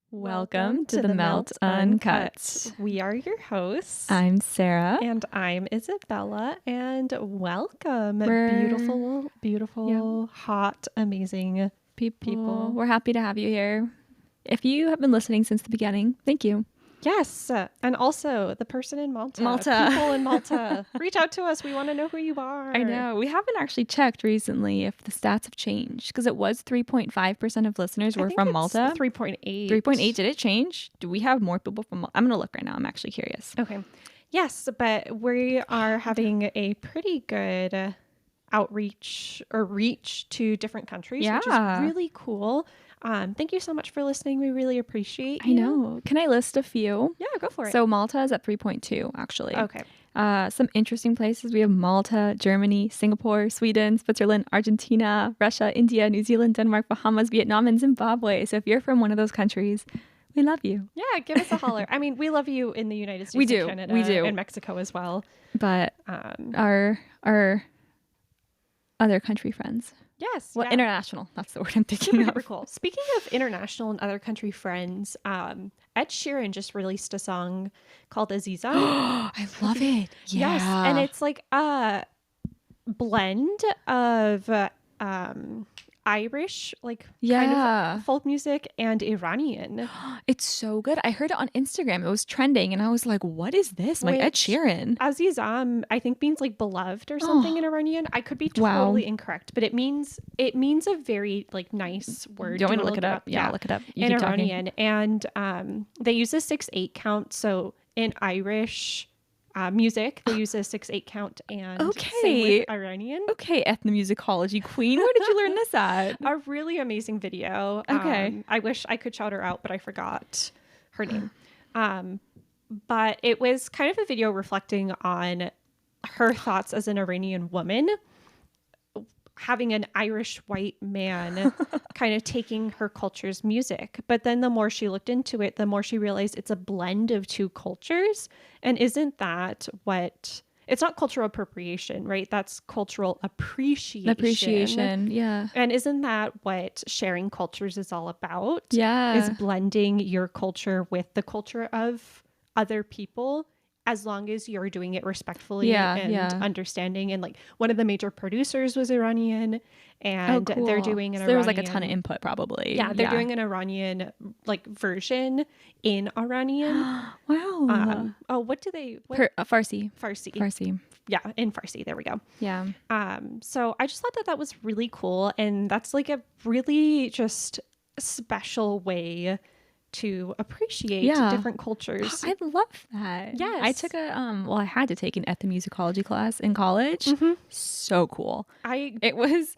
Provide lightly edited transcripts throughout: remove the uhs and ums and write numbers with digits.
Welcome to the Melt Uncut. We are your hosts. I'm Sara. And I'm Isabella. And welcome, We're- beautiful, hot, amazing people. We're happy to have you here. If you have been listening since the beginning, thank you. Yes. And also the person in Malta. Malta. People in Malta. Reach out to us. We want to know who you are. I know. We haven't actually checked recently if the stats have changed because it was 3.5% of listeners were from Malta. 3.8. 3.8. Did it change? Do we have more people from Malta? I'm going to look right now. I'm actually curious. Okay. Yes, but we are having a pretty good outreach or reach to different countries, which is really cool. Thank you so much for listening. We really appreciate you. I know. Can I list a few? Yeah, go for it. So Malta is at 3.2 actually. Okay. Some interesting places. We have Malta, Germany, Singapore, Sweden, Switzerland, Argentina, Russia, India, New Zealand, Denmark, Bahamas, Vietnam, and Zimbabwe. So if you're from one of those countries, we love you. Yeah, give us a holler. I mean, we love you in the United States, We do. and Canada, We do. and Mexico as well. But our other country friends. Yes. Well, yeah. international. That's the word I'm thinking Super of. cool. Speaking of international and other country friends, Ed Sheeran just released a song called Aziza. I love it. Yeah. Yes, and it's like a blend of Irish, like kind of folk music, and Iranian. It's so good. I heard it on Instagram. It was trending, and I was like, "What is this?" I'm like Ed Sheeran. Azizam, I think means like beloved or something in Iranian. I could be totally incorrect, but it means a very like nice word. Do you want me to look it up? Yeah, look it up. In Iranian, and they use a 6/8 count. So in Irish music, they use a 6/8 count, and same with Iranian. Okay, ethnomusicology queen. Where did you learn this at? A really amazing video. Okay. I wish I could shout her out, but I forgot her name. But it was kind of a video reflecting on her thoughts as an Iranian woman, having an Irish white man kind of taking her culture's music. But then the more she looked into it, the more she realized it's a blend of two cultures. And isn't that what... It's not cultural appropriation, right? That's cultural appreciation. Appreciation, yeah. And isn't that what sharing cultures is all about? Yeah. Is blending your culture with the culture of other people, as long as you're doing it respectfully and understanding. And like one of the major producers was Iranian, and they're doing an Iranian... There was like a ton of input probably. Yeah, they're doing an Iranian like version in Iranian. Wow. What do they... Farsi. Farsi. Yeah, in Farsi. There we go. Yeah. So I just thought that was really cool. And that's like a really just special way to appreciate different cultures. I love that. Yes. I took I had to take an ethnomusicology class in college. So cool. It was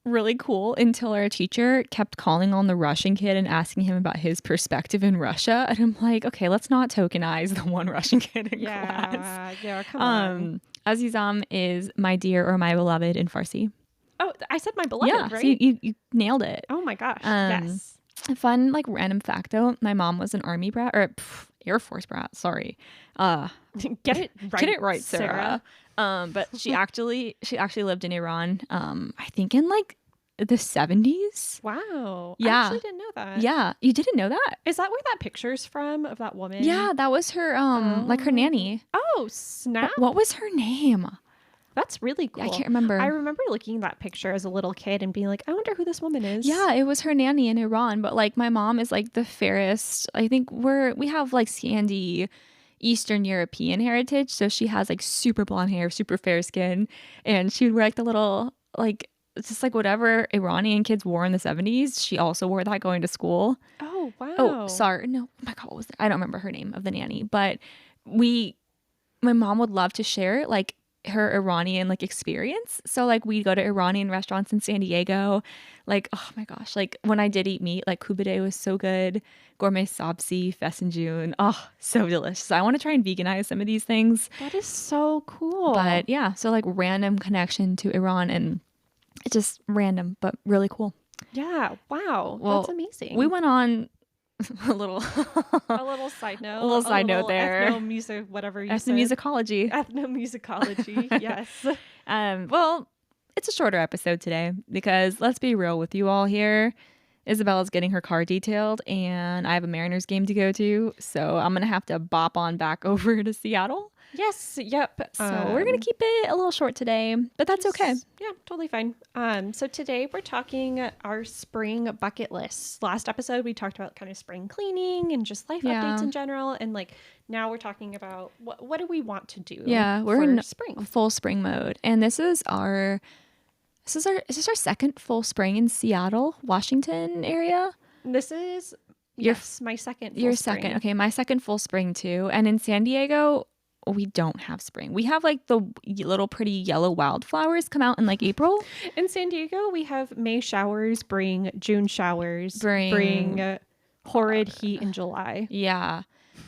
really cool until our teacher kept calling on the Russian kid and asking him about his perspective in Russia. And I'm like, okay, let's not tokenize the one Russian kid in class. Yeah, come on. Azizam is my dear or my beloved in Farsi. Oh, I said my beloved, right? So you nailed it. Oh my gosh, yes. A fun, like, random fact, though. My mom was an Army brat, or Air Force brat, sorry. Get it right, Sarah. But she actually lived in Iran, I think in, like, the 70s. Wow. Yeah. I actually didn't know that. Yeah. You didn't know that? Is that where that picture's from, of that woman? Yeah, that was her, like, her nanny. Oh, snap. What was her name? That's really cool. I can't remember. I remember looking at that picture as a little kid and being like, I wonder who this woman is. Yeah, it was her nanny in Iran. But like my mom is like the fairest. I think we have like Scandi Eastern European heritage. So she has like super blonde hair, super fair skin. And she would wear like the little like just like whatever Iranian kids wore in the 70s. She also wore that going to school. Oh, wow. Oh, sorry. No, oh my God, what was it? I don't remember her name of the nanny. But my mom would love to share like her Iranian like experience. So like we'd go to Iranian restaurants in San Diego. Like, oh my gosh, like when I did eat meat, like kubide was so good. Gourmet sabzi, fesanjoon. Oh, so delicious. I want to try and veganize some of these things. That is so cool. But yeah, so like random connection to Iran, and it's just random, but really cool. Yeah. Wow. Well, that's amazing. We went on a little side note. A little side note there. Ethnomusicology, whatever you said. Ethnomusicology. Yes. Well, it's a shorter episode today because let's be real with you all here. Isabella's getting her car detailed, and I have a Mariners game to go to, so I'm gonna have to bop on back over to Seattle. Yes. Yep. So we're gonna keep it a little short today, but that's okay. Yeah, totally fine. So today we're talking our spring bucket lists. Last episode we talked about kind of spring cleaning and just life updates in general, and like now we're talking about what do we want to do? Yeah, we're in spring, full spring mode, and this is our second full spring in Seattle, Washington area. This is my second. Your spring. second, okay, my second full spring too. And in San Diego, we don't have spring. We have like the little pretty yellow wildflowers come out in like April. In San Diego, we have May showers bring June showers bring horrid heat in July. Yeah.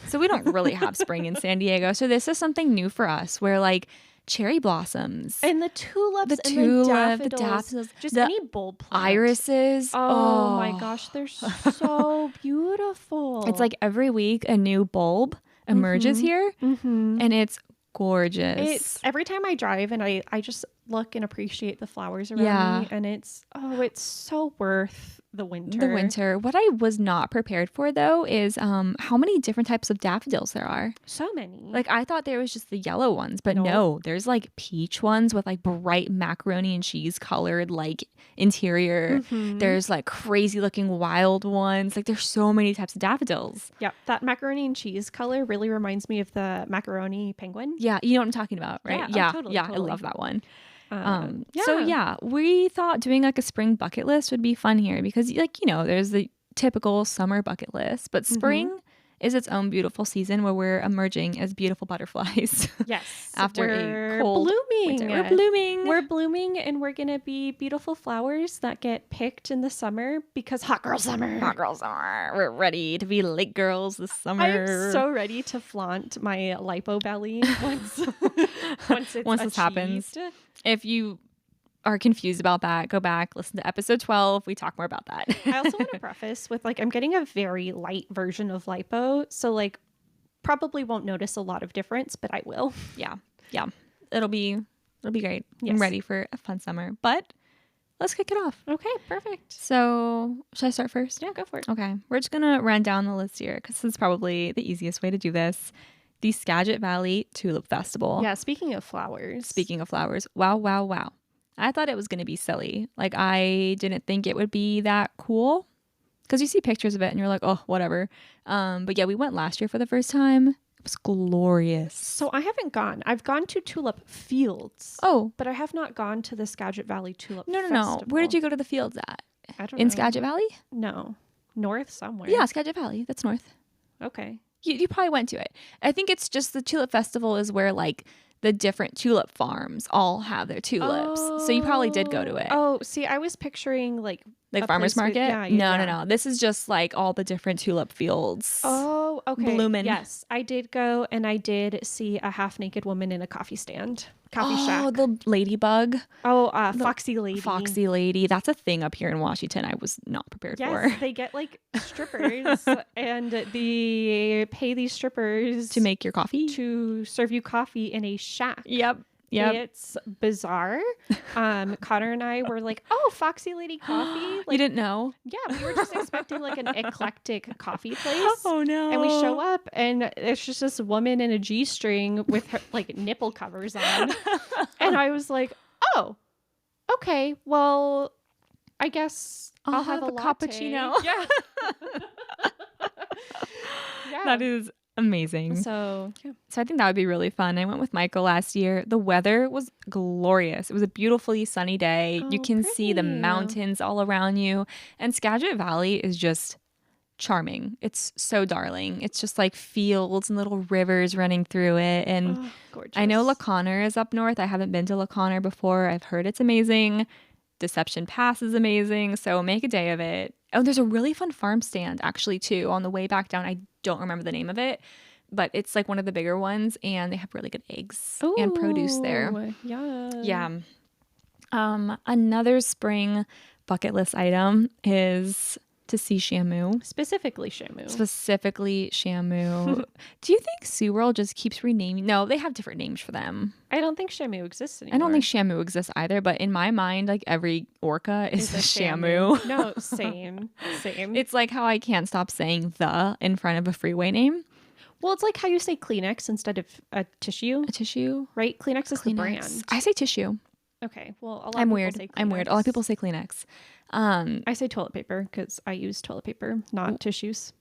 So we don't really have spring in San Diego. So this is something new for us where like cherry blossoms and the tulips and the daffodils, just the any bulb plant. Irises. Oh my gosh, they're so beautiful. It's like every week a new bulb emerges here, and it's gorgeous. It's every time I drive and I just look and appreciate the flowers around me, and it's so worth the winter. What I was not prepared for though is how many different types of daffodils there are. So many. Like I thought there was just the yellow ones, but no, there's like peach ones with like bright macaroni and cheese colored like interior. There's like crazy looking wild ones. Like there's so many types of daffodils. Yeah, that macaroni and cheese color really reminds me of the macaroni penguin. Yeah, you know what I'm talking about, right? Yeah, totally. I love that one. So yeah, we thought doing like a spring bucket list would be fun here because like, you know, there's the typical summer bucket list, but spring is its own beautiful season where we're emerging as beautiful butterflies. Yes. After we're a cold blooming. winter. We're blooming. We're blooming, and we're going to be beautiful flowers that get picked in the summer because hot girl summer. Hot girl summer. We're ready to be lake girls this summer. I'm so ready to flaunt my lipo belly once this happens. If you are confused about that, go back, listen to episode 12. We talk more about that. I also want to preface with like, I'm getting a very light version of lipo. So like probably won't notice a lot of difference, but I will. Yeah. It'll be great. Yes. I'm ready for a fun summer, but let's kick it off. Okay, perfect. So should I start first? Yeah, go for it. Okay. We're just going to run down the list here because this is probably the easiest way to do this. The Skagit Valley Tulip Festival. Yeah, speaking of flowers. Wow. I thought it was going to be silly. Like, I didn't think it would be that cool because you see pictures of it and you're like, oh, whatever. But yeah, we went last year for the first time. It was glorious. So I haven't gone. I've gone to tulip fields. Oh. But I have not gone to the Skagit Valley Tulip No. Festival. Where did you go to the fields at? I don't know. In Skagit Valley? No. North somewhere. Yeah, Skagit Valley. That's north. Okay. You probably went to it. I think it's just the tulip festival is where like the different tulip farms all have their tulips. So you probably did go to it. Oh, see, I was picturing like farmers place market? No. This is just like all the different tulip fields. Oh, okay. Blooming. Yes, I did go and I did see a half naked woman in a coffee stand. Coffee shack. Oh, the ladybug. Oh, Foxy Lady. Foxy Lady. That's a thing up here in Washington. I was not prepared for. Yes, they get like strippers and they pay these strippers to make your coffee? To serve you coffee in a shack. Yep. It's bizarre. Connor and I were like, oh, Foxy Lady coffee. Like, you didn't know? Yeah, we were just expecting like an eclectic coffee place. Oh no. And we show up and it's just this woman in a G-string with her like nipple covers on. And I was like, oh, okay, well, I guess I'll have a latte. Cappuccino. Yeah. That is amazing. So I think that would be really fun. I went with Michael last year. The weather was glorious. It was a beautifully sunny day. You can see the mountains all around you. And Skagit Valley is just charming. It's so darling. It's just like fields and little rivers running through it. And gorgeous. I know La Conner is up north. I haven't been to La Conner before. I've heard it's amazing. Deception Pass is amazing. So make a day of it. Oh, there's a really fun farm stand actually too on the way back down. I don't remember the name of it, but it's like one of the bigger ones and they have really good eggs and produce there. Yeah. Another spring bucket list item is to see Shamu. Specifically Shamu. Specifically Shamu. Do you think SeaWorld just keeps renaming? No, they have different names for them. I don't think Shamu exists anymore. I don't think Shamu exists either, but in my mind, like every orca is a Shamu. No, same. It's like how I can't stop saying the in front of a freeway name. Well, it's like how you say Kleenex instead of a tissue. A tissue? Right? Kleenex is the brand. I say tissue. Okay. Well, a lot I'm of weird. people say Kleenex. I'm weird. A lot of people say Kleenex. I say toilet paper because I use toilet paper, not tissues.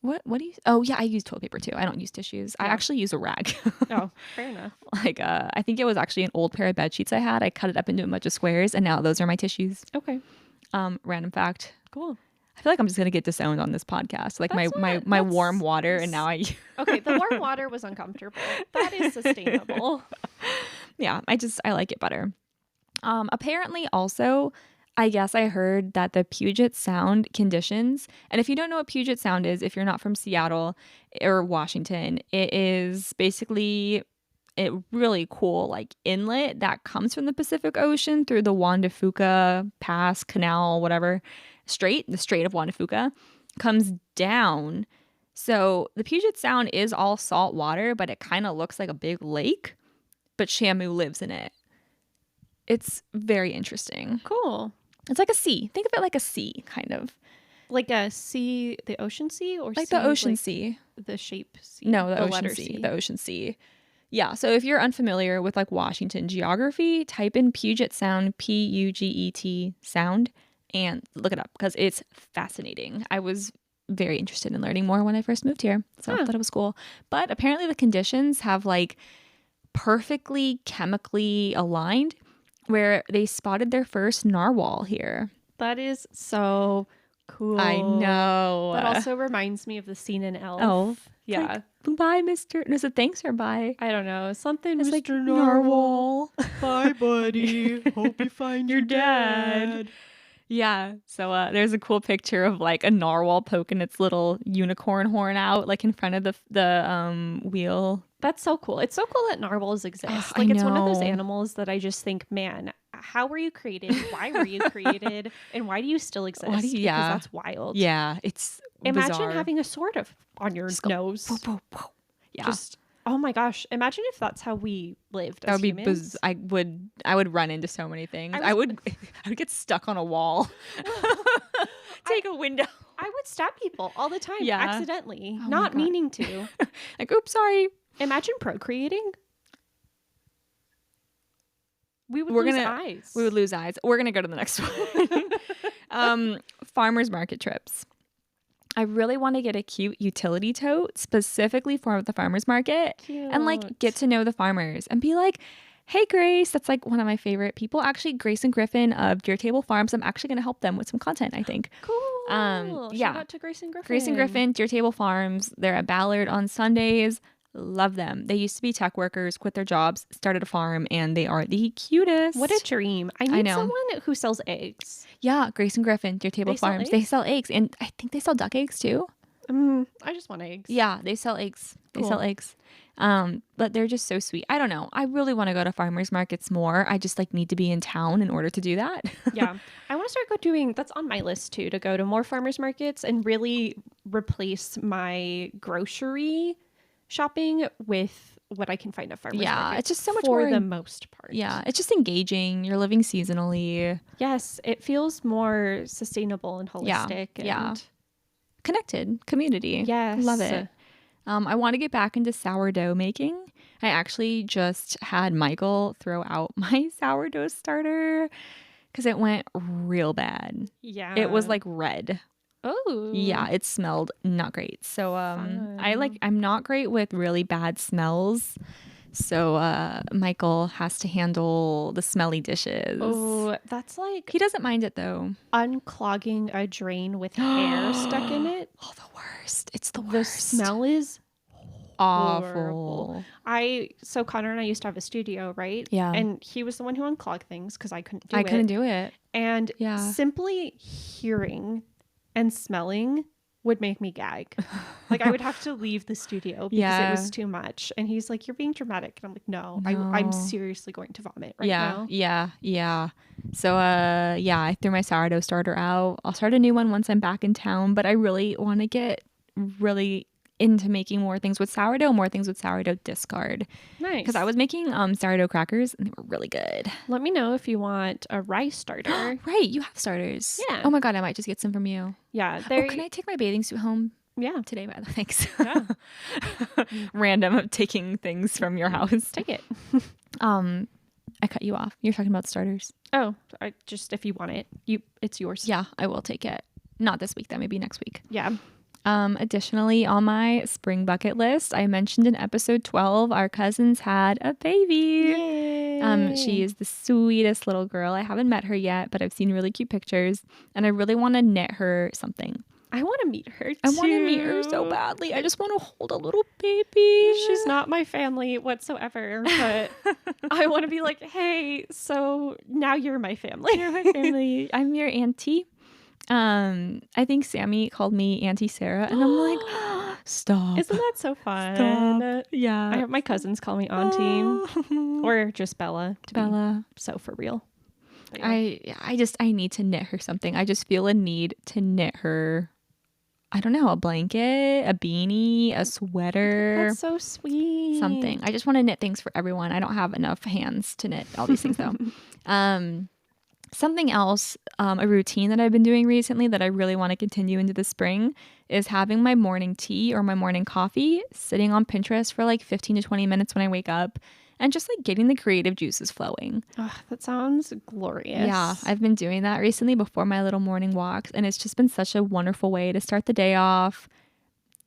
What do you? Oh yeah, I use toilet paper too. I don't use tissues. I actually use a rag. Oh, fair enough. Like I think it was actually an old pair of bed sheets I had. I cut it up into a bunch of squares, and now those are my tissues. Okay. Random fact. Cool. I feel like I'm just gonna get disowned on this podcast. Like my warm water, and now I. Okay, the warm water was uncomfortable. That is sustainable. Yeah, I like it better. Apparently, also, I guess I heard that the Puget Sound conditions, and if you don't know what Puget Sound is, if you're not from Seattle or Washington, it is basically a really cool like inlet that comes from the Pacific Ocean through the Juan de Fuca Pass, Canal, whatever, the Strait of Juan de Fuca, comes down. So the Puget Sound is all salt water, but it kind of looks like a big lake, but Shamu lives in it. It's very interesting. Cool. It's like a sea. Think of it like a sea, kind of. Like a sea, the ocean sea, or like the ocean sea. The shape sea. No, the ocean sea. The ocean sea. Yeah. So if you're unfamiliar with like Washington geography, type in Puget Sound, Puget Sound, and look it up because it's fascinating. I was very interested in learning more when I first moved here, so I thought it was cool. But apparently the conditions have like perfectly chemically aligned, where they spotted their first narwhal here. That is so cool. I know. That also reminds me of the scene in Elf. Elf. Yeah. Like, bye, Mr. Was it thanks or bye? I don't know. Something It's Mr. like Narwhal. Bye, buddy. Hope you find your dad. Yeah. So there's a cool picture of like a narwhal poking its little unicorn horn out like in front of the wheel. That's so cool. It's so cool that narwhals exist. Like it's one of those animals that I just think, man, how were you created? Why were you created? And why do you still exist? Because that's wild. Yeah, it's imagine bizarre. Having a sword on your nose. Yeah. Just oh my gosh! Imagine if that's how we lived. That as would be humans. I would run into so many things. I would get stuck on a wall. Take a window. I would stab people all the time, Yeah. accidentally, Oh not meaning to. Like, oops, sorry. Imagine procreating. We would lose eyes. We would lose eyes. We're gonna go to the next one. Farmers market trips. I really want to get a cute utility tote specifically for the farmers market and like get to know the farmers and be like, hey, Grace, that's like one of my favorite people. Actually, Grace and Griffin of Deer Table Farms. I'm actually going to help them with some content, I think. Cool. Yeah. Shout out to Grace and Griffin. Grace and Griffin, Deer Table Farms. They're at Ballard on Sundays. Love them. They used to be tech workers, quit their jobs, started a farm, and they are the cutest. What a dream. I need someone who sells eggs. Yeah, Grace and Griffin, Deer Table Farms. They sell eggs, and I think they sell duck eggs too. I just want eggs. Yeah, they sell eggs. They sell eggs. But they're just so sweet. I don't know. I really want to go to farmers markets more. I just like need to be in town in order to do that. Yeah. I want to start doing, that's on my list too, to go to more farmers markets and really replace my grocery shopping with what I can find at farmers markets. Yeah, it's just so much more more for the most part. Yeah, it's just engaging. You're living seasonally. Yes, it feels more sustainable and holistic. Yeah. Connected community. Yes. Love it. I want to get back into sourdough making. I actually just had Michael throw out my sourdough starter because it went real bad. Yeah. It was like red. Oh. Yeah, it smelled not great. So I'm not great with really bad smells. So Michael has to handle the smelly dishes. Oh, that's like he doesn't mind it though. Unclogging a drain with hair stuck in it. Oh, the worst. It's the worst. The smell is awful. So Connor and I used to have a studio, right? Yeah. And he was the one who unclogged things because I couldn't do it. I couldn't do it. And simply hearing and smelling would make me gag. Like I would have to leave the studio because it was too much. And he's like, "You're being dramatic." And I'm like, "No, I'm No. seriously going to vomit right Yeah, now." yeah. So, yeah, I threw my sourdough starter out. I'll start a new one once I'm back in town, but I really want to get really into making more things with sourdough discard. Nice. Because I was making sourdough crackers and they were really good. Let me know if you want a rice starter. Right, you have starters. Yeah. Oh my God, I might just get some from you. Yeah. Oh, can I take my bathing suit home Yeah. today? By the way, thanks. Yeah. Random of taking things from your house. Take it. I cut you off. You're talking about starters. Oh, if you want it, it's yours. Yeah, I will take it. Not this week, though. Maybe next week. Yeah. Additionally, on my spring bucket list, I mentioned in episode 12, our cousins had a baby. Yay. She is the sweetest little girl. I haven't met her yet, but I've seen really cute pictures, and I really want to knit her something. I want to meet her too. I want to meet her so badly. I just want to hold a little baby. She's not my family whatsoever, but I want to be like, "Hey, so now you're my family." You're my family. I'm your auntie. I think Sammy called me Auntie Sarah, and I'm like, stop. Isn't that so fun? Stop. Yeah. I have my cousins call me Auntie or just Bella. Bella. So for real. But yeah. I need to knit her something. I just feel a need to knit her, I don't know, a blanket, a beanie, a sweater. That's so sweet. Something. I just want to knit things for everyone. I don't have enough hands to knit all these things though. Something else, a routine that I've been doing recently that I really want to continue into the spring is having my morning tea or my morning coffee sitting on Pinterest for like 15 to 20 minutes when I wake up and just like getting the creative juices flowing. Oh, that sounds glorious. Yeah, I've been doing that recently before my little morning walks, and it's just been such a wonderful way to start the day off,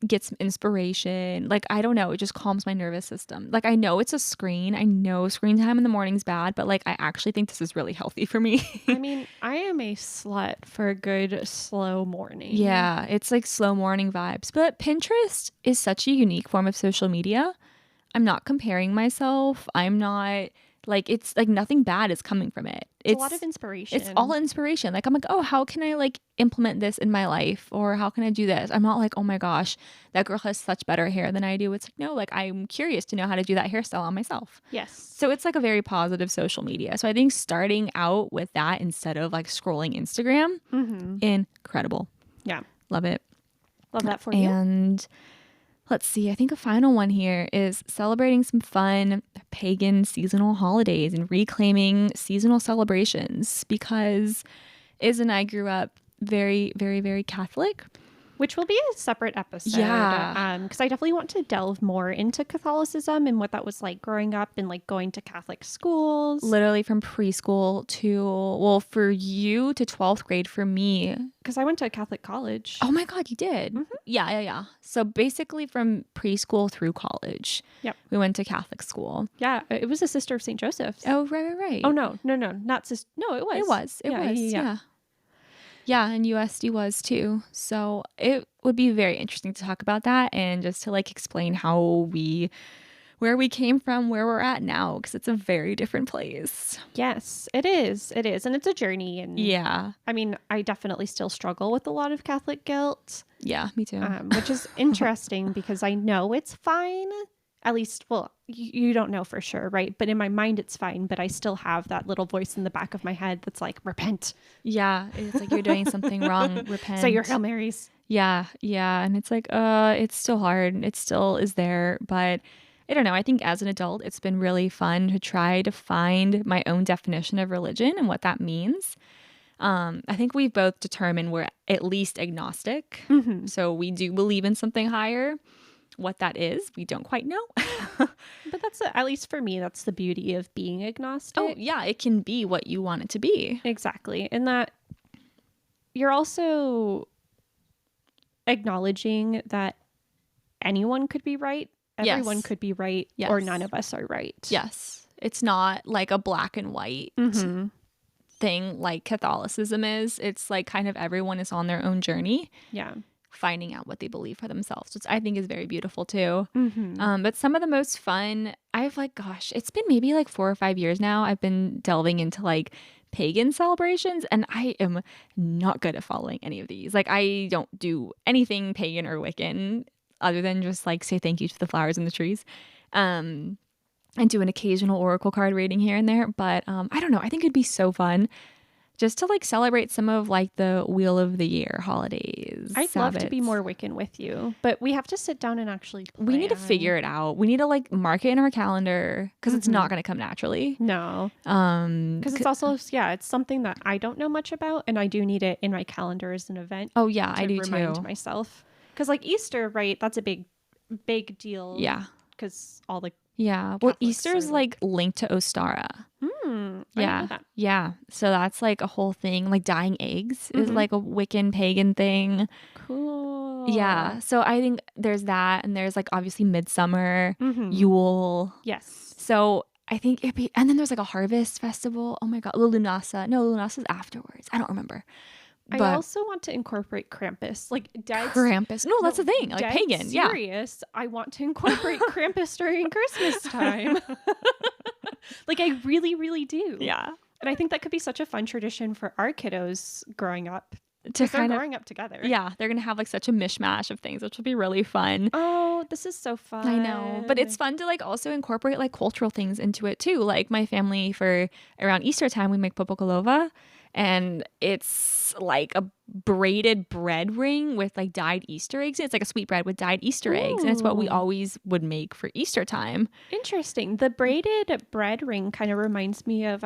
get some inspiration. Like, I don't know, it just calms my nervous system. Like, I know it's a screen. I know screen time in the morning's bad, but like, I actually think this is really healthy for me. I mean, I am a slut for a good slow morning. Yeah, it's like slow morning vibes. But Pinterest is such a unique form of social media. I'm not comparing myself. I'm not like, it's like nothing bad is coming from it. It's a lot of inspiration. It's all inspiration. Like, I'm like, oh, how can I like implement this in my life? Or how can I do this? I'm not like, oh my gosh, that girl has such better hair than I do. It's like, no, like I'm curious to know how to do that hairstyle on myself. Yes. So it's like a very positive social media. So I think starting out with that instead of like scrolling Instagram, incredible. Yeah. Love it. Love that for you. And let's see, I think a final one here is celebrating some fun pagan seasonal holidays and reclaiming seasonal celebrations, because Iz and I grew up very, very, very Catholic. Which will be a separate episode. Yeah. Because I definitely want to delve more into Catholicism and what that was like growing up and like going to Catholic schools. Literally from preschool to, well, for you to 12th grade, for me. Because I went to a Catholic college. Oh my God, you did? Yeah. So basically from preschool through college, Yep. we went to Catholic school. Yeah. It was a Sister of St. Joseph's. Oh, right. Oh, no. Not sister. No, it was. It was. Yeah. Yeah, and USD was too. So it would be very interesting to talk about that and just to like explain where we came from, where we're at now, because it's a very different place. Yes, it is. It is. And it's a journey. And Yeah. I mean, I definitely still struggle with a lot of Catholic guilt. Yeah, me too. Which is interesting because I know it's fine. At least, well, you don't know for sure, right? But in my mind, it's fine. But I still have that little voice in the back of my head that's like, repent. Yeah, it's like you're doing something wrong. Repent. Say your Hail Marys. Yeah. And it's like, it's still hard. It still is there. But I don't know. I think as an adult, it's been really fun to try to find my own definition of religion and what that means. I think we've both determined we're at least agnostic. So we do believe in something higher. What that is, we don't quite know. But that's, at least for me, that's the beauty of being agnostic. Oh, yeah, it can be what you want it to be. Exactly. And that you're also acknowledging that anyone could be right, everyone Yes. could be right, or none of us are right. Yes. It's not like a black and white thing like Catholicism is. It's like kind of everyone is on their own journey. Yeah. Finding out what they believe for themselves, which I think is very beautiful too. But some of the most fun, I've like, gosh, it's been maybe like 4 or 5 years now. I've been delving into like pagan celebrations, and I am not good at following any of these. Like, I don't do anything pagan or Wiccan other than just like say thank you to the flowers and the trees. Um, and do an occasional oracle card reading here and there. But I don't know. I think it'd be so fun just to like celebrate some of like the Wheel of the Year holidays. I'd love to be Sabbats. more Wiccan with you, but we have to sit down and actually plan. We need to figure it out. We need to like mark it in our calendar because it's not going to come naturally. No. Because it's also, it's something that I don't know much about, and I do need it in my calendar as an event. Oh, yeah, to I do remind too. myself. Because like Easter, right? That's a big deal. Yeah. Because all the Yeah. Well, Catholics Easter's are like linked to Ostara. I didn't Yeah. know that. Yeah. So that's like a whole thing. Like dyeing eggs is like a Wiccan pagan thing. Cool. Yeah. So I think there's that. And there's like obviously Midsummer, Yule. Yes. So I think it'd be, and then there's like a harvest festival. Oh my God. Lunasa. No, Lunasa's afterwards. I don't remember. I But also want to incorporate Krampus. Like dead Krampus. No, that's the thing. Like dead pagan. Yeah. serious. I want to incorporate Krampus during Christmas time. Like I really, really do. Yeah. And I think that could be such a fun tradition for our kiddos growing up. To Because they're kind of, growing up together. yeah, they're going to have like such a mishmash of things, which will be really fun. Oh, this is so fun. I know, but it's fun to like also incorporate like cultural things into it too. Like my family, for around Easter time, we make popokolova, and it's like a braided bread ring with like dyed Easter eggs. It's like a sweet bread with dyed Easter eggs, and it's what we Ooh. always would make for Easter time. Interesting. The braided bread ring kind of reminds me of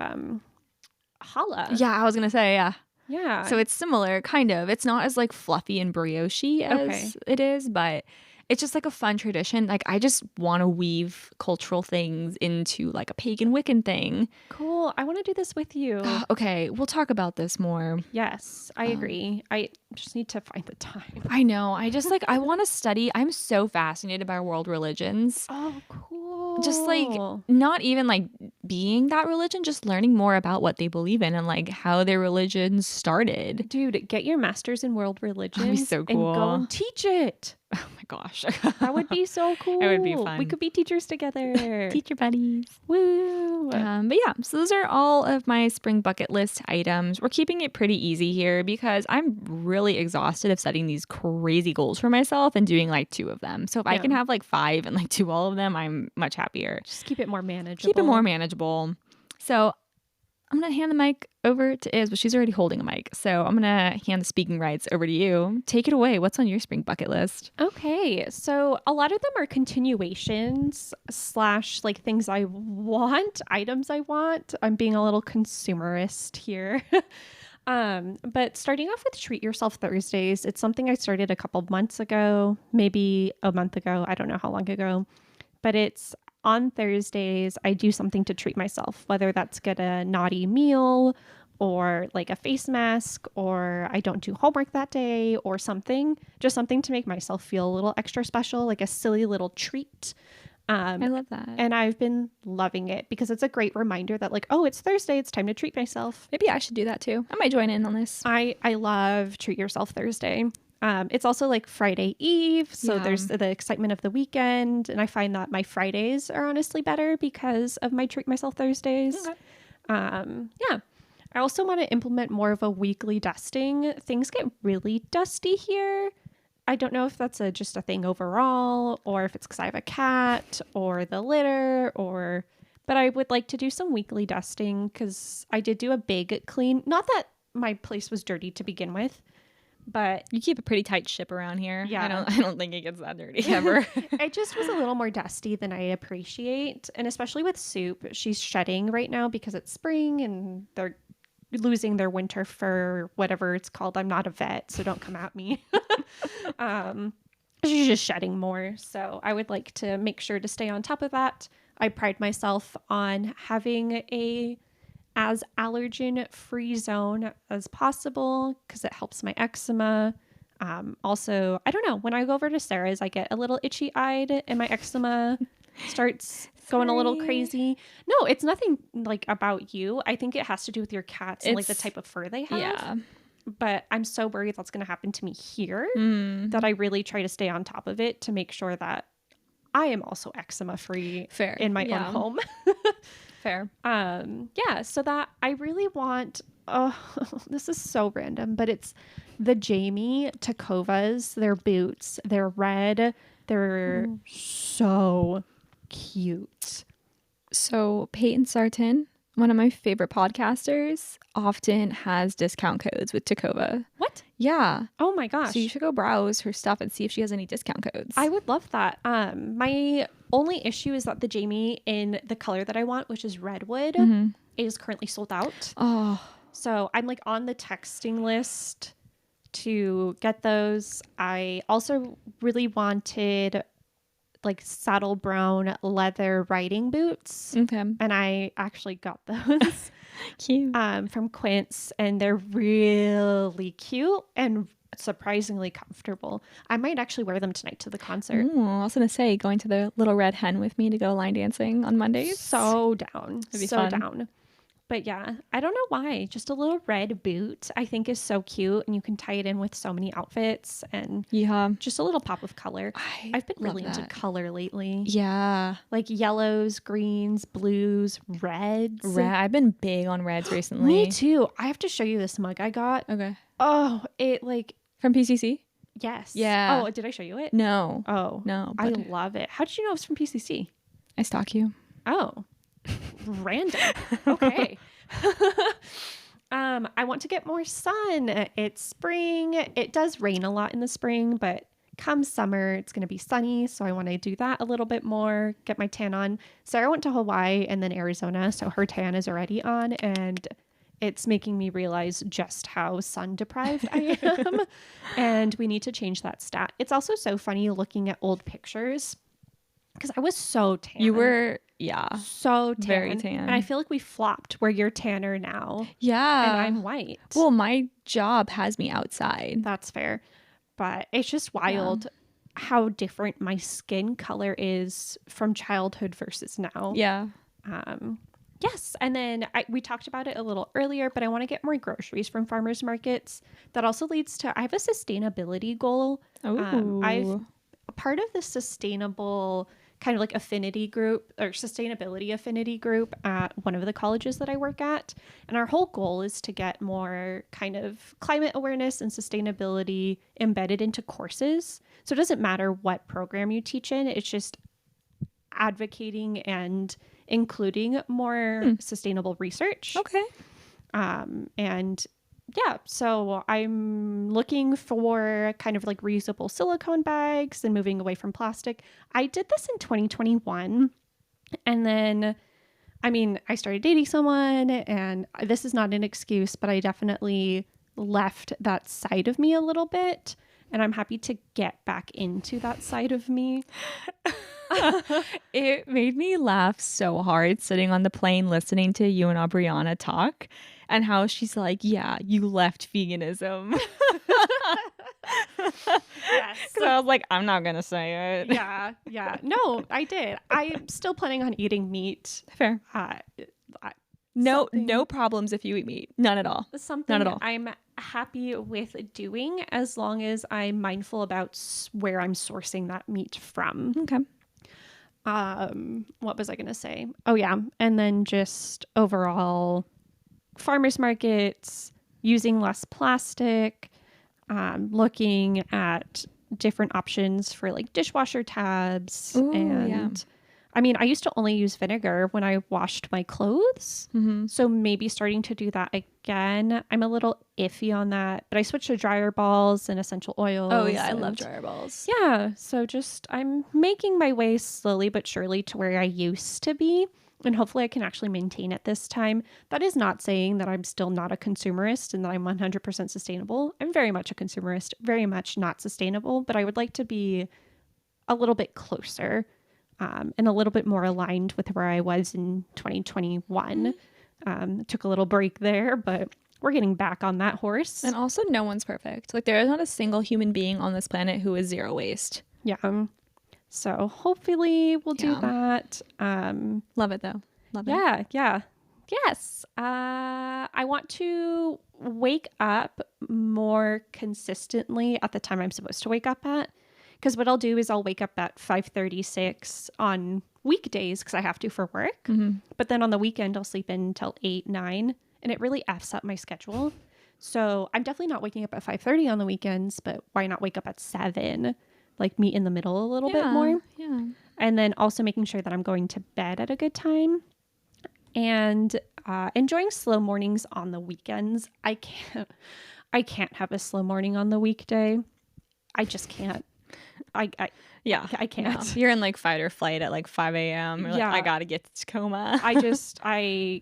challah. Yeah, I was gonna say, yeah. Yeah. So it's similar, kind of. It's not as like fluffy and brioche as it is, but it's just like a fun tradition. Like I just want to weave cultural things into like a pagan Wiccan thing. Cool. I want to do this with you. Okay, we'll talk about this more. Yes, I agree. I just need to find the time. I know. I just like I want to study. I'm so fascinated by world religions. Oh, cool. Just like not even like being that religion, just learning more about what they believe in and like how their religions started. Dude, get your master's in world religions so and cool. go and teach it. Oh my gosh. That would be so cool. It would be fun. We could be teachers together. Teacher buddies. Woo. But yeah, so those are all of my spring bucket list items. We're keeping it pretty easy here because I'm really exhausted of setting these crazy goals for myself and doing like 2 of them. So if I can have like 5 and like do all of them, I'm much happier. Just keep it more manageable. Keep it more manageable. So I'm going to hand the mic over to Iz, but she's already holding a mic. So I'm going to hand the speaking rights over to you. Take it away. What's on your spring bucket list? Okay, so a lot of them are continuations / like things I want, items I want. I'm being a little consumerist here. But starting off with Treat Yourself Thursdays, it's something I started a couple months ago, maybe a month ago. I don't know how long ago, but it's on Thursdays, I do something to treat myself, whether that's get a naughty meal or like a face mask, or I don't do homework that day or something, just something to make myself feel a little extra special, like a silly little treat. I love that. And I've been loving it because it's a great reminder that like, oh, it's Thursday. It's time to treat myself. Maybe I should do that too. I might join in on this. I love Treat Yourself Thursday. It's also like Friday Eve. So there's the excitement of the weekend. And I find that my Fridays are honestly better because of my Treat Myself Thursdays. Okay. Yeah. I also want to implement more of a weekly dusting. Things get really dusty here. I don't know if that's just a thing overall or if it's because I have a cat or the litter but I would like to do some weekly dusting because I did do a big clean. Not that my place was dirty to begin with, but You keep a pretty tight ship around here. Yeah. I don't think it gets that dirty ever. it just was a little more dusty than I appreciate. And especially with Soup, she's shedding right now because it's spring and they're losing their winter fur, whatever it's called. I'm not a vet, so don't come at me. She's just shedding more. So I would like to make sure to stay on top of that. I pride myself on having a as allergen free zone as possible because it helps my eczema. Also, I don't know, when I go over to Sarah's, I get a little itchy eyed and my eczema starts going a little crazy. No, it's nothing like about you. I think it has to do with your cats and like the type of fur they have. Yeah. But I'm so worried that's going to happen to me here that I really try to stay on top of it to make sure that I am also eczema free Fair. in my Yeah. own home. Fair. Yeah, so that I really want, oh, this is so random, but it's the Jamie Takovas, their boots. They're red. They're so cute. So Peyton Sartin, one of my favorite podcasters, often has discount codes with Takova. What? Yeah. Oh my gosh. So you should go browse her stuff and see if she has any discount codes. I would love that. My only issue is that the Jamie in the color that I want, which is redwood, is currently sold out. Oh, So I'm like on the texting list to get those. I also really wanted like saddle brown leather riding boots. okay. And I actually got those Cute. from Quince, and they're really cute and surprisingly comfortable. I might actually wear them tonight to the concert. Ooh, I was going to say, going to the Little Red Hen with me to go line dancing on Mondays. So down. That'd be so fun. down. But yeah, I don't know why. Just a little red boot I think is so cute, and you can tie it in with so many outfits and Yeah. just a little pop of color. I've been love really into that. color lately. Yeah. Like yellows, greens, blues, reds. Red. I've been big on reds recently. Me too. I have to show you this mug I got. Okay. Oh, it like, From PCC? yes. Yeah. Oh, did I show you it? No. Oh, No. I But love it. How did you know it was from PCC? I stalk you. Oh, random. Okay. I want to get more sun. It's spring. It does rain a lot in the spring, but come summer, it's going to be sunny. So I want to do that a little bit more, get my tan on. Sarah went to Hawaii and then Arizona, so her tan is already on, and it's making me realize just how sun deprived I am. And we need to change that stat. It's also so funny looking at old pictures because I was so tan. You were, yeah. so tan. Very tan. And I feel like we flopped where you're tanner now Yeah. and I'm white. Well, my job has me outside. That's fair. But it's just wild how different my skin color is from childhood versus now. Yeah. Yes. And then we talked about it a little earlier, but I want to get more groceries from farmers markets. That also leads to, I have a sustainability goal. Oh. Part of the sustainable kind of like affinity group or sustainability affinity group at one of the colleges that I work at. And our whole goal is to get more kind of climate awareness and sustainability embedded into courses. So it doesn't matter what program you teach in, it's just advocating and including more sustainable research. Okay. And yeah, so I'm looking for kind of like reusable silicone bags and moving away from plastic. I did this in 2021. And then, I mean, I started dating someone, and this is not an excuse, but I definitely left that side of me a little bit. And I'm happy to get back into that side of me. It made me laugh so hard sitting on the plane listening to you and Aubriana talk, and how she's like, yeah, you left veganism. Yes. Because I was like, I'm not going to say it. Yeah. No, I did. I'm still planning on eating meat. Fair. Something- No problems if you eat meat. None at all. Something Not at all. I'm happy with doing as long as I'm mindful about where I'm sourcing that meat from. Okay. What was I going to say? Oh yeah. And then just overall farmers markets, using less plastic, looking at different options for like dishwasher tabs. Ooh, and yeah. I mean, I used to only use vinegar when I washed my clothes. Mm-hmm. So maybe starting to do that again. I'm a little iffy on that, but I switched to dryer balls and essential oils. Oh, yeah. I and love dryer balls. yeah. So just I'm making my way slowly but surely to where I used to be. And hopefully I can actually maintain it this time. That is not saying that I'm still not a consumerist and that I'm 100% sustainable. I'm very much a consumerist, very much not sustainable, but I would like to be a little bit closer and a little bit more aligned with where I was in 2021. Took a little break there, but we're getting back on that horse. And also, no one's perfect. Like, there is not a single human being on this planet who is zero waste. Yeah. So hopefully we'll do Yeah. that. Love it, though. Love it. Yeah. Yes. I want to wake up more consistently at the time I'm supposed to wake up at. Because what I'll do is I'll wake up at 5:36 on weekdays because I have to for work. But then on the weekend, I'll sleep in until 8, 9, and it really F's up my schedule. So I'm definitely not waking up at 5:30 on the weekends, but why not wake up at 7? Like meet in the middle a little bit more. Yeah. And then also making sure that I'm going to bed at a good time and enjoying slow mornings on the weekends. I can't have a slow morning on the weekday. I just can't. I can't. No. You're in like fight or flight at like 5 a.m. You're like, I gotta get to Tacoma. I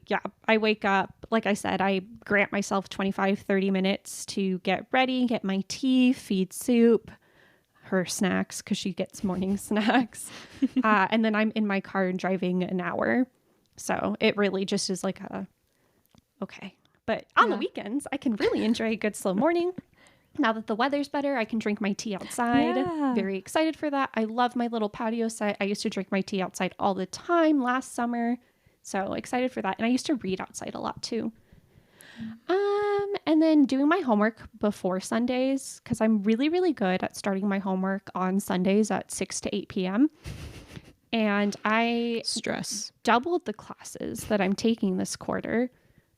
wake up, like I said, I grant myself 25, 30 minutes to get ready, get my tea, feed Soup, her snacks, because she gets morning snacks. And then I'm in my car driving an hour. So it really just is like okay. But on the weekends, I can really enjoy a good slow morning. Now that the weather's better, I can drink my tea outside. Yeah. Very excited for that. I love my little patio set. I used to drink my tea outside all the time last summer. So excited for that. And I used to read outside a lot too. And then doing my homework before Sundays, because I'm really, really good at starting my homework on Sundays at 6 to 8 p.m. And I doubled the classes that I'm taking this quarter.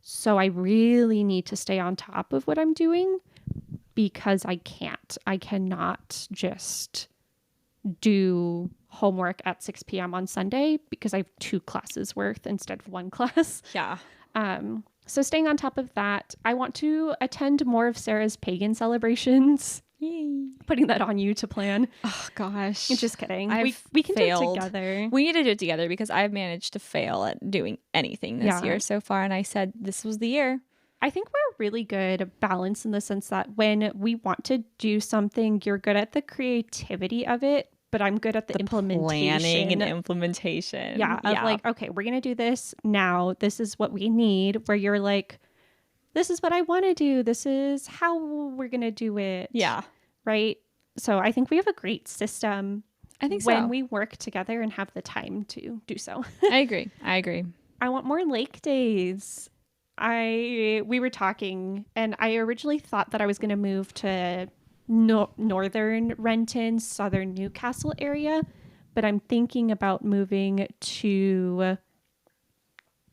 So I really need to stay on top of what I'm doing because I cannot just do homework at 6 p.m. on Sunday because I have 2 classes worth instead of 1 class. Yeah. So staying on top of that, I want to attend more of Sarah's Pagan celebrations. Yay. Putting that on you to plan. Oh gosh. Just kidding. We can failed. do it together. We need to do it together because I've managed to fail at doing anything this year so far. And I said this was the year. I think we're really good balanced in the sense that when we want to do something, you're good at the creativity of it, but I'm good at the implementation. Planning and implementation. Yeah. Of like, okay, we're going to do this now. This is what we need. Where you're like, this is what I want to do. This is how we're going to do it. Yeah. Right. So I think we have a great system. I think so. When we work together and have the time to do so. I agree. I want more lake days. We were talking and I originally thought that I was going to move to northern Renton, southern Newcastle area, but I'm thinking about moving to...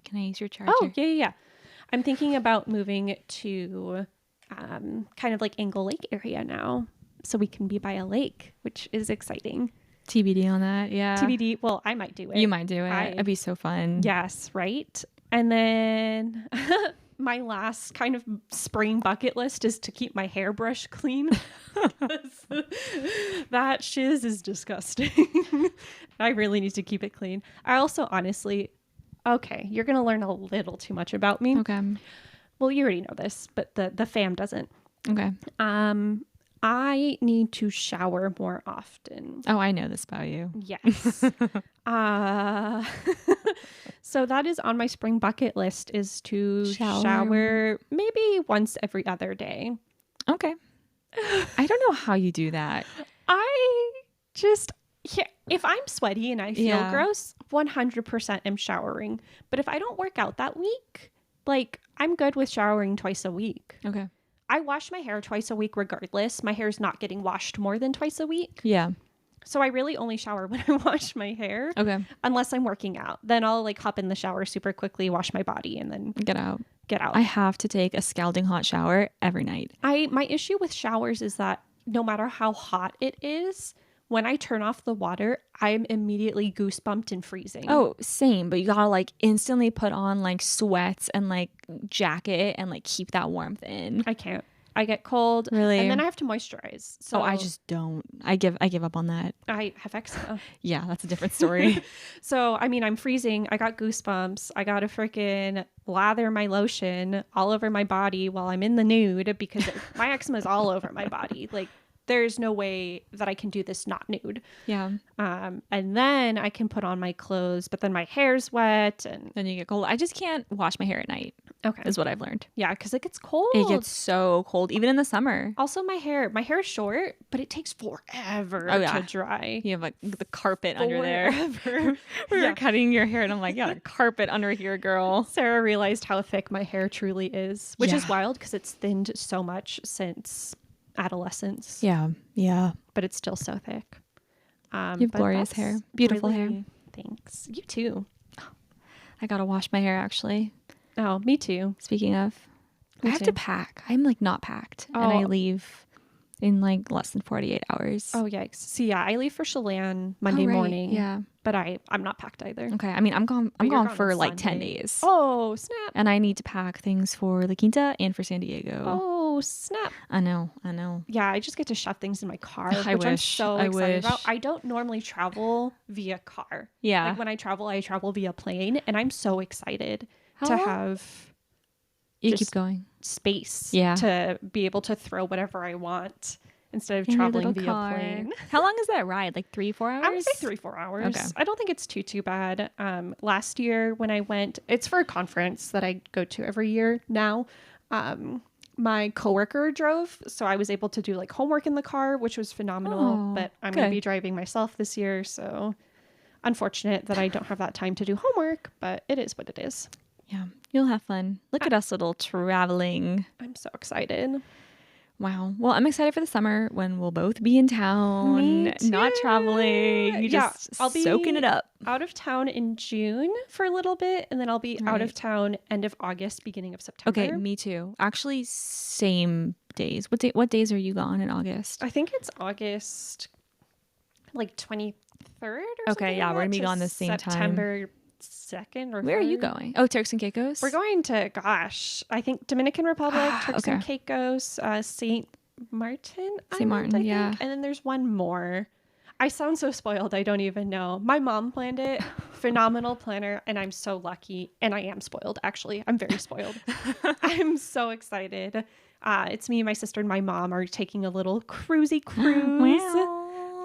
Can I use your charger? Oh, yeah. I'm thinking about moving to kind of like Angle Lake area now so we can be by a lake, which is exciting. TBD on that. Yeah. TBD. Well, I might do it. You might do it. It'd be so fun. Yes, right? And then my last kind of spring bucket list is to keep my hairbrush clean. That shiz is disgusting. I really need to keep it clean. I also honestly, okay, you're going to learn a little too much about me. Okay. Well, you already know this, but the fam doesn't. Okay. I need to shower more often. Oh, I know this about you. Yes. So that is on my spring bucket list is to shower maybe once every other day. Okay. I don't know how you do that. If I'm sweaty and I feel gross, 100% am showering. But if I don't work out that week, like I'm good with showering twice a week. Okay. I wash my hair twice a week regardless. My hair is not getting washed more than twice a week. Yeah. So I really only shower when I wash my hair. Okay. Unless I'm working out. Then I'll like hop in the shower super quickly, wash my body, and then get out. I have to take a scalding hot shower every night. My issue with showers is that no matter how hot it is, when I turn off the water, I'm immediately goosebumped and freezing. Oh, same. But you gotta like instantly put on like sweats and like jacket and like keep that warmth in. I can't. I get cold. Really? And then I have to moisturize. So I just don't. I give up on that. I have eczema. Yeah, that's a different story. So, I mean, I'm freezing. I got goosebumps. I got to freaking lather my lotion all over my body while I'm in the nude because my eczema is all over my body. Like, there's no way that I can do this not nude. Yeah. And then I can put on my clothes, but then my hair's wet and then you get cold. I just can't wash my hair at night. Okay. Is what I've learned. Yeah, because it gets cold. It gets so cold, even in the summer. Also, my hair is short, but it takes forever to dry. You have like the carpet under there. We were cutting your hair and I'm like, a carpet under here, girl. Sarah realized how thick my hair truly is, which is wild because it's thinned so much since adolescence. Yeah. But it's still so thick. You have glorious hair. Beautiful hair. Thanks. Thanks. You too. I gotta wash my hair actually. Oh, me too. Speaking of, I Me have too. to pack. I'm like not packed, and I Oh. leave in like less than 48 hours. Oh, yikes. See, yeah, I leave for Chelan Monday right. morning. Yeah. But I'm not packed either. Okay. I mean, I'm gone. But I'm you're gone for on like 10 Sunday. days, Oh, snap. and I need to pack things for La Quinta and for San Diego. Oh, snap. I know. I know. Yeah, I just get to shove things in my car, I which I'm wish. so I excited about. wish. I don't normally travel via car. Yeah. Like when I travel via plane, and I'm so excited How to long? have You just keep going. space Yeah. to be able to throw whatever I want instead of In your traveling little via car. plane. How long is that ride? Like 3-4 hours? I would say 3-4 hours. Okay. I don't think it's too bad. Last year when I went, it's for a conference that I go to every year now. My coworker drove, so I was able to do like homework in the car, which was phenomenal. Oh, But I'm going to good. be driving myself this year, so unfortunate that I don't have that time to do homework, but it is what it is. Yeah. You'll have fun. Look at us little traveling. I'm so excited. Wow. Well, I'm excited for the summer when we'll both be in town, Me not too. traveling, Yeah, just I'll be soaking it up. out of town in June for a little bit, and then I'll be out of Right. town end of August, beginning of September. Okay, me too. Actually, same days. What days are you gone in August? I think it's August like 23rd or something. Okay, yeah, like we're that, gonna be to gone the same time. September 2nd or Where are you 3rd. going? Oh, Turks and Caicos? We're going to, gosh, I think Dominican Republic, Turks and Caicos, St. Martin St. Island, Martin, I think. yeah. And then there's one more. I sound so spoiled. I don't even know. My mom planned it. Phenomenal planner. And I'm so lucky. And I am spoiled, actually. I'm very spoiled. I'm so excited. It's me, my sister, and my mom are taking a little cruisy cruise. Wow.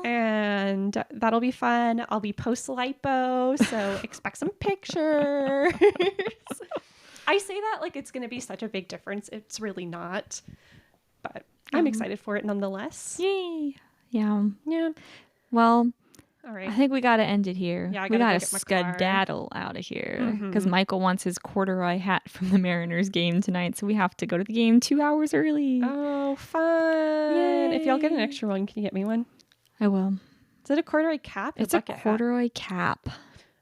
And that'll be fun. I'll be post lipo, so expect some pictures. I say that like it's going to be such a big difference. It's really not. But I'm excited for it nonetheless. Yay. Yeah. Yeah. Well, All right. I think we got to end it here. Yeah, I we gotta got to go get my car. skedaddle out of here because Mhm. Michael wants his corduroy hat from the Mariners game tonight, so we have to go to the game 2 hours early. Oh, fun. If y'all get an Yay. extra one, can you get me one? I will. Is it a corduroy cap? It's a bucket hat? corduroy cap.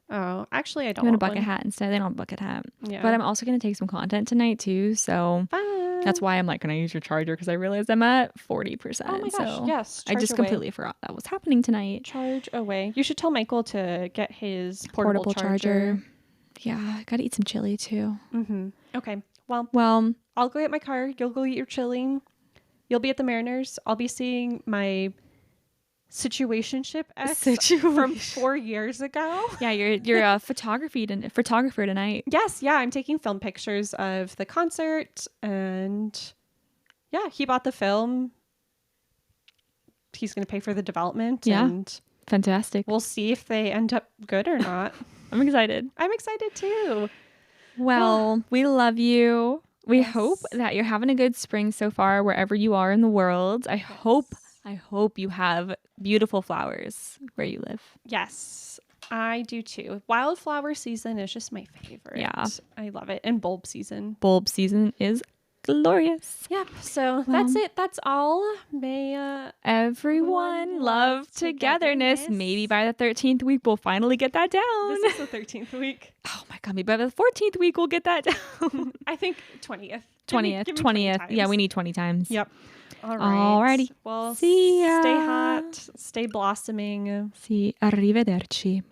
Oh, actually, I don't You want a want bucket one. hat instead? They don't have a bucket hat. Yeah. But I'm also going to take some content tonight too, so Fun. that's why I'm like, can I use your charger? Because I realized I'm at 40%. Oh my gosh, so yes, I charge just away. completely forgot that was happening tonight. Charge away. You should tell Michael to get his portable charger. Yeah, I got to eat some chili too. Mm-hmm. Okay. Well, Well, I'll go get my car. You'll go eat your chili. You'll be at the Mariners. I'll be seeing my situationship ex from 4 years ago. yeah, you're a photographer tonight. Yes, yeah, I'm taking film pictures of the concert, and yeah, he bought the film. He's going to pay for the development, Yeah. and Fantastic. we'll see if they end up good or not. I'm excited. I'm excited too. Well, we love you. We Yes. hope that you're having a good spring so far wherever you are in the world. I hope you have beautiful flowers where you live. Yes, I do too. Wildflower season is just my favorite. Yeah. I love it. And bulb season. Bulb season is glorious. Yep. So that's it. That's all. May Everyone love togetherness. Maybe by the 13th week, we'll finally get that down. this is the 13th week. Oh my God, maybe by the 14th week, we'll get that down. I think 20th. 20th. Give me 20 Yeah, times. we need 20 times. Yep. All right. Alrighty. Well, See ya. stay hot, stay blossoming. Sì, arrivederci.